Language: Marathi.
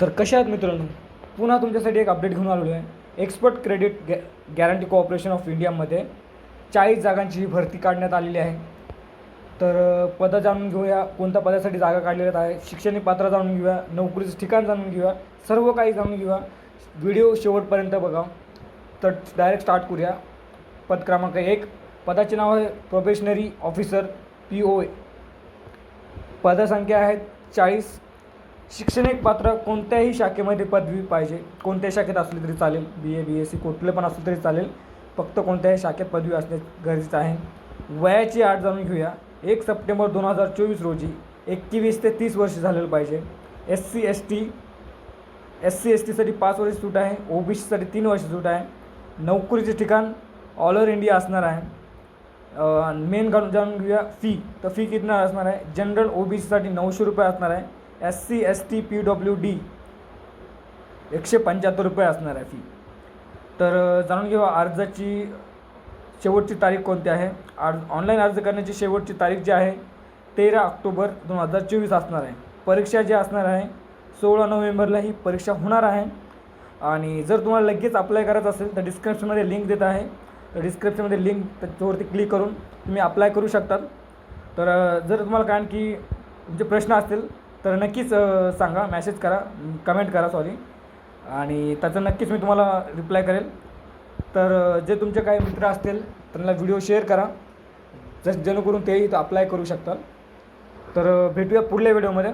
तर कशा आहात मित्रांनो, पुन्हा तुमच्यासाठी एक अपडेट घेऊन आलेलो आहे. Expert credit guarantee corporation of इंडियामध्ये 40 जागांची भरती काढण्यात आलेली आहे. तर पदं जाणून घेऊया, कोणत्या पदासाठी जागा काढलेल्या आहे, शैक्षणिक पात्र जाणून घेऊया, नोकरीचं ठिकाण जाणून घेऊया, सर्व काही जाणून घेऊया. व्हिडिओ शेवटपर्यंत बघा. तर डायरेक्ट स्टार्ट करूया. पद क्रमांक 1, पदाचे नाव आहे प्रोबेशनरी ऑफिसर PO. पदसंख्या आहेत 40. शैक्षणिक पात्र कोणत्याही शाखेमध्ये पदवी पाहिजे, कोणत्याही शाखेत असली तरी चालेल, BA BSc कुठले पण असलं तरी चालेल, फक्त कोणत्याही शाखेत पदवी असणे गरजेचं आहे. वयाची अट जाणून घेऊया. 1 सप्टेंबर 2024 रोजी 21 ते 30 वर्ष झालेलं पाहिजे. SC STसाठी 5 वर्ष सूट आहे, OBCसाठी 3 वर्ष सूट आहे. नोकरीचे ठिकाण ऑल ओव्हर इंडिया असणार आहे. मेन जाणून घेऊया फी. तर फी किती असणार आहे? जनरल OBCसाठी 900 रुपये असणार आहे. SC ST PWD 175 रुपये असणार आहे फी. तर जाणून घेऊया अर्जाची शेवटची तारीख कोणती आहे. ऑनलाईन अर्ज करण्याची शेवटची तारीख जी आहे 13 ऑक्टोबर 2024 असणार आहे. परीक्षा जी असणार आहे 16 नोव्हेंबरला ही परीक्षा होणार आहे. आणि जर तुम्हाला लगेच अप्लाय करायचं असेल तर डिस्क्रिप्शनमध्ये लिंक देत आहे. तर डिस्क्रिप्शनमध्ये लिंक त्याच्यावरती क्लिक करून तुम्ही अप्लाय करू शकतात. तर जर तुम्हाला काय की तुमचे प्रश्न असतील तर नक्कीच सांगा, मॅसेज करा, कमेंट करा आणि त्याचं नक्कीच मी तुम्हाला रिप्लाय करेल. तर जे तुमचे काही मित्र असतील त्यांना व्हिडिओ शेअर करा, जेणेकरून तेही अप्लाय करू शकतात. तर भेटूया पुढल्या व्हिडिओमध्ये.